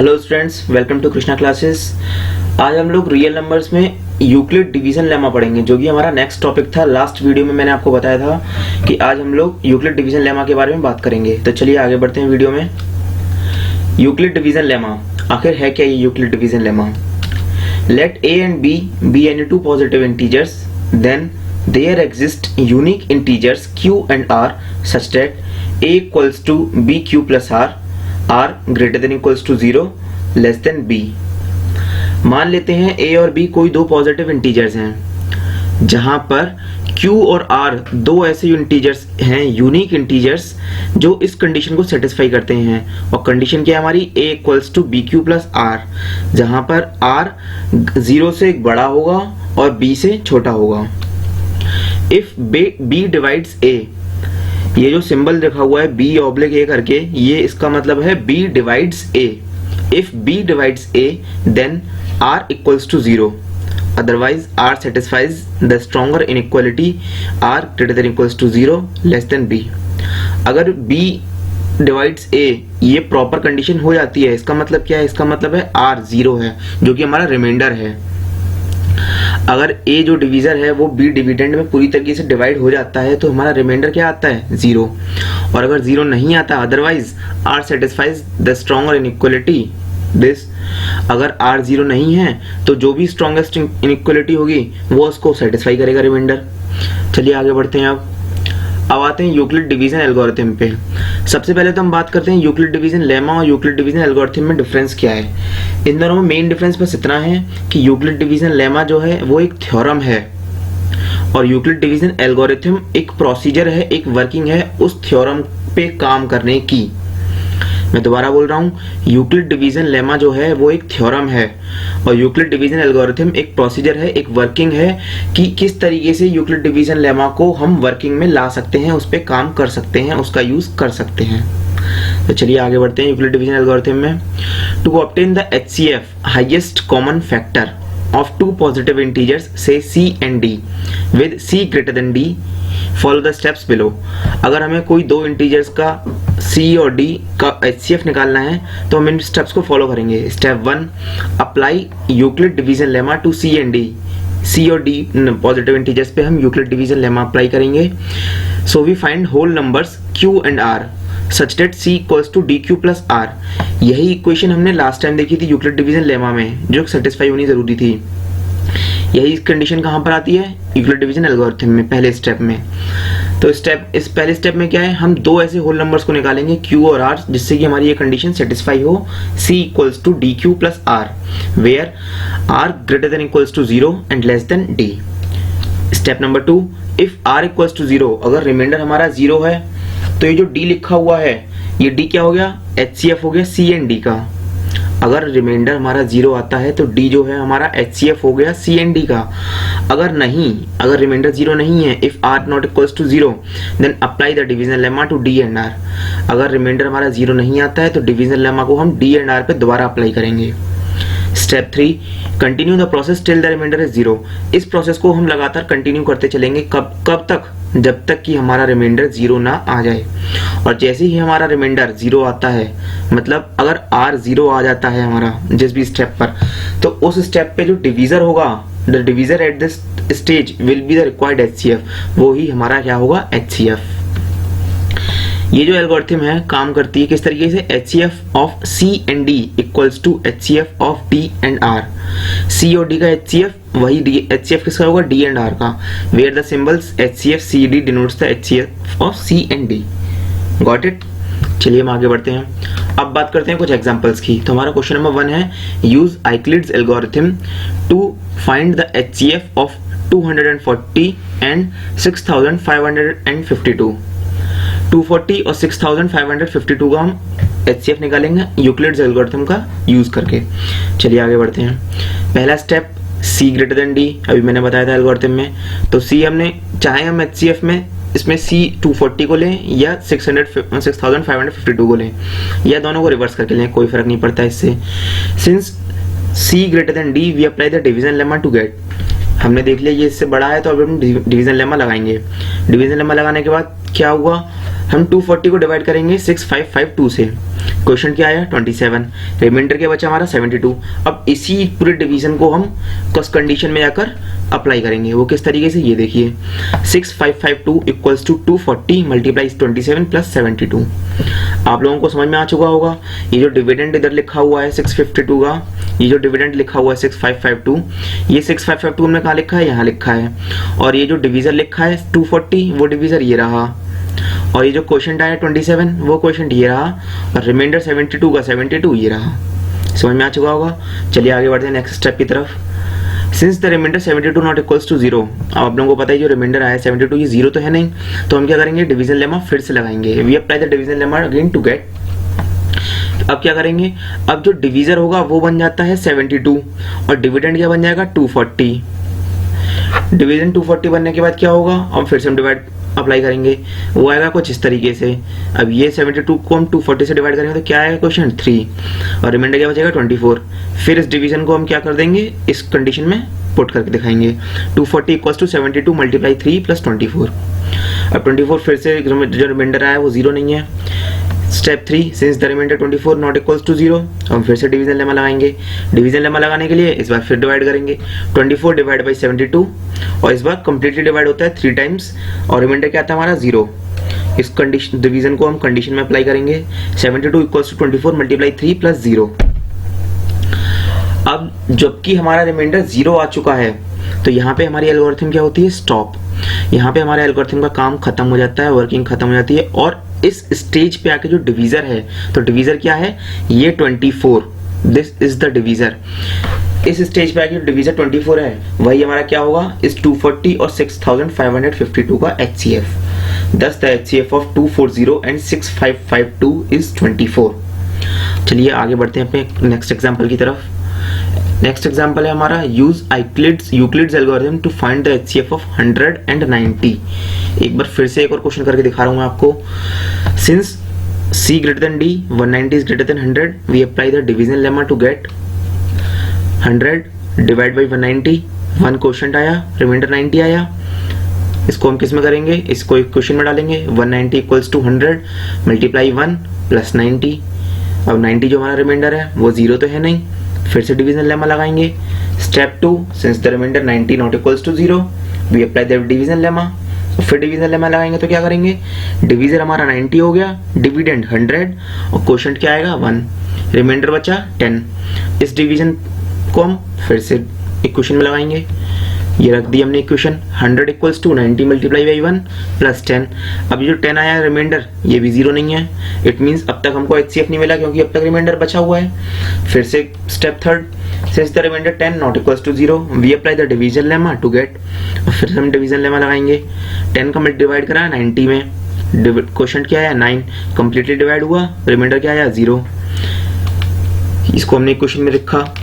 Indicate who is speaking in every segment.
Speaker 1: Hello students, welcome to Krishna classes. आज हम लोग रियल नंबर्स में यूक्लिड डिवीजन लेमा पढ़ेंगे, जो कि हमारा नेक्स्ट टॉपिक था। लास्ट वीडियो में मैंने आपको बताया था कि आज हम लोग यूक्लिड डिवीजन लेमा के बारे में बात करेंगे। तो चलिए आगे बढ़ते हैं वीडियो में। यूक्लिड डिवीजन लेमा आखिर है क्या? ये Euclid division lemma, let a and b be any two positive integers, then there exist unique integers q and r such that a equals to bq plus r greater than equals to 0 less than b। मान लेते हैं a और b कोई दो positive integers हैं, जहां पर q और r दो ऐसे इंटीजर्स हैं, यूनिक इंटीजर्स, जो इस कंडीशन को सेटिस्फाई करते हैं। और कंडीशन क्या है हमारी? a equals to bq plus r, जहां पर r 0 से बड़ा होगा और b से छोटा होगा। इफ b डिवाइड्स a, ये जो सिंबल लिखा हुआ है b ऑब्लिक a करके, ये इसका मतलब है b divides a। If b divides a then r equals to 0, otherwise r satisfies the stronger inequality r greater than equals to 0 less than b। अगर b डिवाइड्स a ये proper condition हो जाती है, इसका मतलब क्या है? इसका मतलब है r 0 है, जो कि हमारा रिमाइंडर है। अगर a जो डिवीजर है वो b डिविडेंड में पूरी तरीके से डिवाइड हो जाता है, तो हमारा रिमाइंडर क्या आता है? 0। और अगर 0 नहीं आता, otherwise r satisfies the stronger inequality this. अगर r 0 नहीं है तो जो भी स्ट्रॉन्गेस्ट इनइक्वालिटी होगी वो उसको सेटिस्फाई करेगा रिमाइंडर। चलिए आगे बढ़ते हैं। अब आते हैं यूक्लिड डिवीजन एल्गोरिथम पे। सबसे पहले तो हम बात करते हैं यूक्लिड डिवीजन लेमा और यूक्लिड डिवीजन एल्गोरिथम में डिफरेंस क्या है। इन दोनों में मेन डिफरेंस बस इतना है कि यूक्लिड डिवीजन लेमा जो है वो एक थ्योरम है, और यूक्लिड डिवीजन एल्गोरिथम एक प्रोसीजर है, एक वर्किंग है उस थ्योरम पे काम करने की। मैं दोबारा बोल रहा हूँ, यूक्लिड डिवीजन लेमा जो है वो एक थ्योरम है, और यूक्लिड डिवीजन एल्गोरिथम एक प्रोसीजर है, एक वर्किंग है कि किस तरीके से यूक्लिड डिवीजन लेमा को हम वर्किंग में ला सकते हैं, उस पर काम कर सकते हैं, उसका यूज कर सकते हैं। तो चलिए आगे बढ़ते हैं यूक्लिड डिवीजन एल्गोरिथम में। To obtain the HCF highest common factor of two positive integers say C and D with C greater than D, follow the steps below. अगर हमें कोई दो इंटीजर्स का C और D का HCF निकालना है तो हम इन स्टेप्स को फॉलो करेंगे। Step 1, apply Euclid division lemma to C and D। C और D पॉजिटिव इंटीजर्स पे हम यूक्लिड डिवीजन लेमा अप्लाई करेंगे। So we find whole numbers Q and R such that C equals to DQ plus R। यही equation हमने last time देखी थी Euclid division lemma में, जो सेटिस्फाई होनी जरूरी थी। यही कंडीशन कहां पर आती है? यूक्लिड डिवीजन एल्गोरिथम में, पहले स्टेप में। तो इस पहले स्टेप में क्या है? हम दो ऐसे होल नंबर्स को निकालेंगे Q और R, जिससे कि हमारी ये कंडीशन सेटिस्फाई हो, C equals to DQ plus R, where R greater than equals to 0 and less than D। Step number 2, if R equals to 0, अगर रिमाइंडर हमारा 0 है तो ये जो D लिखा हुआ है, ये D क्या हो गया? HCF हो गया C and D का। अगर रिमाइंडर हमारा 0 आता है तो D जो है हमारा HCF हो गया C and D का। अगर नहीं, अगर रिमाइंडर 0 नहीं है, if R not equals to 0, then apply the division lemma to D and R। अगर रिमाइंडर हमारा 0 नहीं आता है तो डिवीजन लेमा को हम D and R पे दोबारा अप्लाई करेंगे। Step 3, continue the process till the remainder is 0। इस प्रोसेस को हम लगातार कंटिन्यू करते चलेंगे। कब तक? जब तक कि हमारा रिमाइंडर 0 ना आ जाए। और जैसे ही हमारा रिमाइंडर 0 आता है, मतलब अगर R 0 आ जाता है हमारा जिस भी स्टेप पर, तो उस स्टेप पे जो डिवीजर होगा, the divisor at this stage will be the required HCF। वो ही हमारा क्या होगा? HCF। ये जो एल्गोरिथम है काम करती है किस तरीके से? HCF of C and D equals to HCF of D and R। C और D का HCF वही HCF किसका होगा? D and R का, where the symbols HCF CD denotes the HCF of C and D। Got it? चलिए हम आगे बढ़ते हैं। अब बात करते हैं कुछ एग्जांपल्स की। तो हमारा क्वेश्चन नंबर 1 है, use Euclid's algorithm to find the HCF of 240 and 6552। 240 और 6552 का हम HCF निकालेंगे यूक्लिड्स एल्गोरिथम का यूज करके। चलिए आगे बढ़ते हैं। पहला step, C greater than D, अभी मैंने बताया था एल्गोरिथम में। तो C हमने, चाहे हम HCF में इसमें C 240 को लें या 6552 को लें, या दोनों को रिवर्स करके लें, कोई फर्क नहीं पड़ता इससे। Since C greater than D we apply the division lemma to get. हमने देख लिया ये इससे बड़ा है तो अब हम डिवीजन लेमा लगाएंगे। डिवीजन लेमा लगाने के बाद क्या हुआ? हम 240 को डिवाइड करेंगे 6552 से। क्वेश्चन क्या आया 27, रिमाइंडर क्या बचा हमारा 72। अब इसी पूरे डिवीजन को हम कॉस्ट कंडीशन में जाकर अप्लाई करेंगे। वो किस तरीके से, ये देखिए 6552 इक्वल्स टू 240 मल्टीप्लाई 27 प्लस 72। आप लोगों को समझ में आ चुका होगा। ये जो डिविडेंड इधर लिखा हुआ है 652 का, ये जो डिविडेंड लिखा हुआ है 6552, ये 6552 हमने कहाँ लिखा है, यहाँ लिखा है। और ये जो डिवीजर लिखा है 240, वो डिवीजर ये रहा। और ये जो क्वेश्चन आया 27, वो क्वेश्चन ये रहा। और रिमाइंडर 72 का 72 ये रहा। समझ में आ चुका होगा। चलिए आगे बढ़ते हैं नेक्स्ट स्टेप की तरफ। Since the remainder 72 not equals to 0, अब आप लोगों को पता है जो रिमाइंडर आया 72 ये 0 तो है नहीं, तो हम क्या करेंगे, डिवीजन लेमा फिर से लगाएंगे। We apply the division lemma again to get. अब क्या करेंगे, अब जो डिवीजर होगा वो बन जाता है 72 और डिविडेंड क्या बन जाएगा 240। डिवीजन 240 बनने के बाद क्या होगा, अब फिर से हम डिवाइड अप्लाई करेंगे, वो आएगा कुछ इस तरीके से। अब ये 72 को हम 240 से डिवाइड करेंगे तो क्या आएगा क्वेश्चन 3 और रिमाइंडर क्या बचेगा 24। फिर इस डिवीजन को हम क्या कर देंगे, इस कंडीशन में पुट करके दिखाएंगे। 240 इक्वल्स टू 72 मल्टीप्लाई 3 प्लस 24। अब 24 फिर से जो रिमाइंडर आया वो 0 नहीं है। Step 3, since the remainder 24 not equals to 0, हम फिर से डिवीजन लेमा लगाएंगे। डिवीजन लेमा लगाने के लिए इस बार फिर डिवाइड करेंगे 24 डिवाइड बाई 72 और इस बार कंप्लीटली डिवाइड होता है 3 टाइम्स और रिमाइंडर क्या आता है हमारा 0। इस कंडीशन डिवीजन को हम कंडीशन में अप्लाई करेंगे। 72 इक्वल्स टू 24 मल्टीप्लाई 3 प्लस 0। अब जबकि हमारा रिमाइंडर 0 आ चुका है तो यहाँ पे हमारी एल्गोरिथम क्या होती है, स्टॉप। यहाँ पे हमारे एल्गोरिथम का काम खत्म हो जाता है, वर्किंग खत्म हो जाती है। और इस स्टेज पे आके जो डिवीजर है, तो डिवीजर क्या है, ये 24, दिस इज द डिवीजर। इस स्टेज पे आके जो डिवीजर 24 है वही हमारा क्या होगा, इस 240 और 6552 का HCF। Thus the HCF of 240 and 6552 is 24। चलिए आगे बढ़ते हैं अपने नेक्स्ट एग्जाम्पल की तरफ। नेक्स्ट एग्जाम्पल है हमारा, use Euclid's algorithm to find the HCF of 100 and 90। एक बार फिर से एक और क्वेश्चन करके दिखा रहा हूं मैं आपको। Since C greater than D, 190 is greater than 100, we apply the division lemma to get 100 divide by 190। One question आया, रिमाइंडर 90 आया। इसको हम किस में करेंगे, इसको इक्वेशन में डालेंगे। 190 इक्वल्स टू 100 मल्टीप्लाई 1 प्लस 90। अब 90 जो हमारा रिमाइंडर है वो 0 तो है नहीं, फिर से डिवीजन लेमा लगाएंगे। Step 2, since the remainder 90 not equals to 0, we apply the division lemma. फिर डिवीजन लेमा लगाएंगे तो क्या करेंगे, डिवीजर हमारा 90 हो गया, डिविडेंड 100 और क्वोशंट क्या आएगा 1, रिमाइंडर बचा 10। इस डिवीजन को हम फिर से इक्वेशन में लगाएंगे। ये रख दी हमने equation. 100 equals to 90 multiply by 1 plus 10। अब ये जो 10 आया रिमाइंडर ये भी 0 नहीं है। इट मींस अब तक हमको HCF नहीं मिला क्योंकि अब तक रिमाइंडर बचा हुआ है। फिर से step 3, since the remainder 10 not equals to 0, we apply the division lemma to get. फिर हम डिवीजन लेमा लगाएंगे। 10 का डिवाइड करा 90 में, क्वोशंट क्या आया 9, कंप्लीटली डिवाइड हुआ, रिमाइंडर क्या आया 0। इसको हमने इक्वेशन में रखा।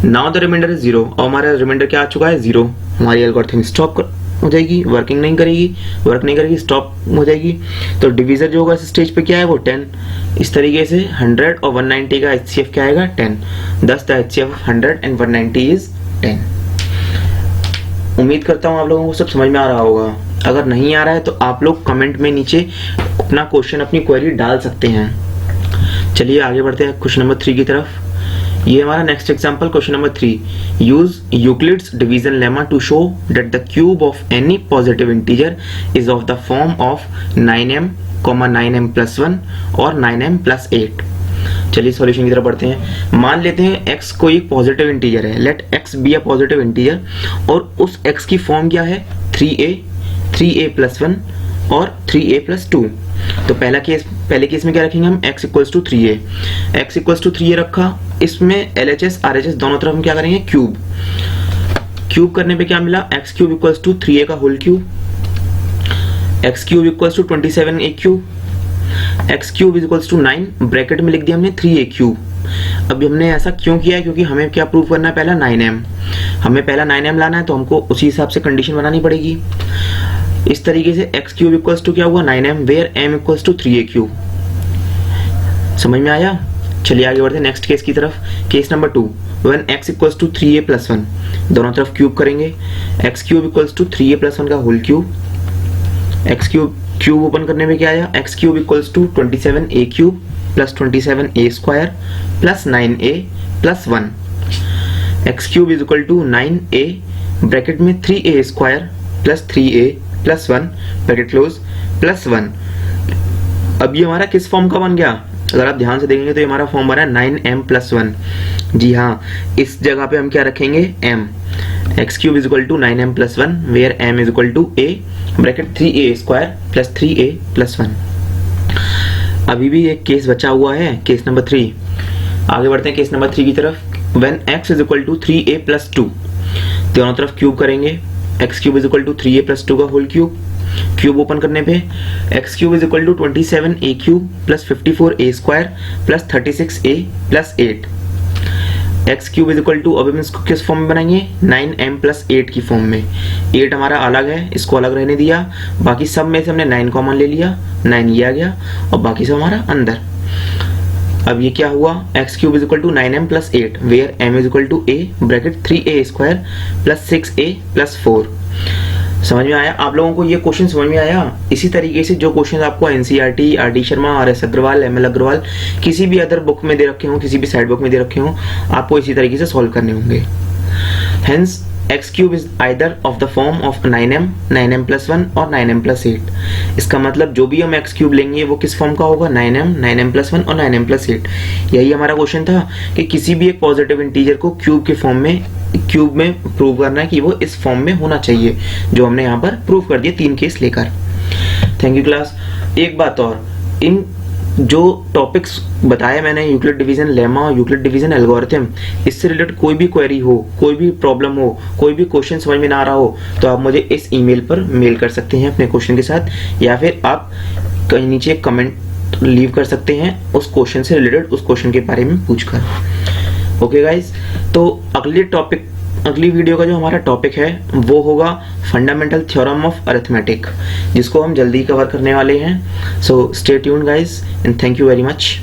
Speaker 1: नाउ द रिमाइंडर इज 0 और हमारा रिमाइंडर क्या आ चुका है 0। हमारी एल्गोरिथम स्टॉप हो जाएगी, वर्किंग नहीं करेगी, वर्क नहीं करेगी, स्टॉप हो जाएगी। तो डिवीजर जो होगा इस स्टेज पे क्या है वो 10। इस तरीके से 100 और 190 का HCF क्या आएगा 10। Thus the HCF of 100 and 190 is 10। उम्मीद करता हूँ आप लोगों को सब समझ में आ रहा होगा। अगर नहीं आ रहा है तो आप लोग कमेंट में नीचे अपना क्वेश्चन, अपनी क्वेरी डाल सकते हैं। चलिए आगे बढ़ते हैं क्वेश्चन नंबर 3 की तरफ। ये हमारा next example question number 3, use Euclid's division lemma to show that the cube of any positive integer is of the form of 9m, 9m plus 1 और 9m प्लस 8। चलिए सॉल्यूशन की तरफ बढ़ते हैं। मान लेते हैं x कोई एक पॉजिटिव इंटीजर है, let x be a positive integer और उस x की फॉर्म क्या है 3a प्लस 1 और 3a प्लस 2। तो पहले केस में क्या रखेंगे हम, x equals to 3a, x equals to 3a रखा। इसमें LHS RHS दोनों तरफ हम क्या करेंगे क्यूब करने पे क्या मिला, x cube equals to 3a का whole cube, x cube equals to 27a cube, x cube equals to 9, bracket में लिख दिया हमने 3a क्यूब। अब हमने ऐसा क्यों किया है, क्योंकि हमें क्या प्रूव करना है, पहला 9m, हमें पहला 9m लाना है तो हमको उसी हिसाब से कंडीशन बनानी पड़ेगी। इस तरीके से x क्यूब इक्वल्स टू क्या हुआ 9m, where m equals to 3a cube. समझ में आया। चलिए आगे बढ़ते हैं नेक्स्ट केस की तरफ। Case number 2, when x equals to 3a plus 1, दोनों तरफ क्यूब करेंगे। x cube equals to 3a plus 1 का whole cube, x cube cube open करने में क्या आया, x cube equals to 27a cube plus 27a square plus 9a plus 1। X cube is equal to 9a bracket में 3a square plus 3a plus 1 bracket close plus 1। अब ये हमारा किस form का बन गया, अगर आप ध्यान से देखेंगे तो ये हमारा फॉर्म बना 9m प्लस 1। जी हाँ, इस जगह पे हम क्या रखेंगे, m। X cube is equal to 9m plus 1 where m is equal to a bracket 3a square plus 3a plus 1। अभी भी एक केस बचा हुआ है, केस नंबर 3। आगे बढ़ते हैं केस नंबर 3 की तरफ। When x is equal to 3a plus 2, दोनों तरफ क्यूब करेंगे। X cube is equal to 3a plus 2 का होल क्यूब। क्यूब ओपन करने पे x cube is equal to 27a cube plus 54a square plus 36a plus 8। X cube is equal to, अब हम इसको किस फॉर्म में बनाएंगे, 9m प्लस 8 की फॉर्म में। 8 हमारा अलग है, इसको अलग रहने दिया, बाकी सब में से हमने 9 कॉमन ले लिया, 9 ये आ गया और बाकी सब हमारा अंदर। अब ये क्या हुआ, x cube is equal to 9m plus 8 where m is equal to a bracket 3a square plus 6a plus 4। समझ में आया आप लोगों को, ये क्वेश्चन समझ में आया। इसी तरीके से जो क्वेश्चन आपको NCERT, R D Sharma, R S Agarwal, M L Agarwal किसी भी अदर बुक में दे रखे हों, किसी भी साइड बुक में दे रखे हों, आपको इसी तरीके से सॉल्व करने होंगे। Hence x cube is either of the form of 9m plus 1 और 9m प्लस 8। इसका मतलब जो भी हम एक्स क्यूब लेंगे वो किस फॉर्म का होगा, 9m प्लस 1 और 9m प्लस 8। यही हमारा क्वेश्चन था कि किसी भी एक पॉजिटिव इंटीजर को क्यूब के फॉर्म में, क्यूब में प्रूव करना है कि वो इस फॉर्म में होना चाहिए, जो हमने यहाँ पर प्रूव कर दिया 3 केस लेकर। Thank you class. एक बात और, इन जो टॉपिक्स बताए मैंने, यूक्लिड डिवीजन लेमा और यूक्लिड डिवीजन एल्गोरिथम, इससे रिलेटेड कोई भी क्वेरी हो, कोई भी प्रॉब्लम हो, कोई भी क्वेश्चन समझ में ना आ रहा हो, तो आप मुझे इस ईमेल पर मेल कर सकते हैं अपने क्वेश्चन के साथ, या फिर आप कहीं नीचे कमेंट लीव कर सकते हैं उस क्वेश्चन से रिलेटेड, उस क्वेश्चन के बारे में पूछकर। ओके गाइज, तो अगली वीडियो का जो हमारा टॉपिक है वो होगा फंडामेंटल थ्योरम ऑफ अरिथमेटिक, जिसको हम जल्दी कवर करने वाले हैं। So stay tuned guys and thank you very much.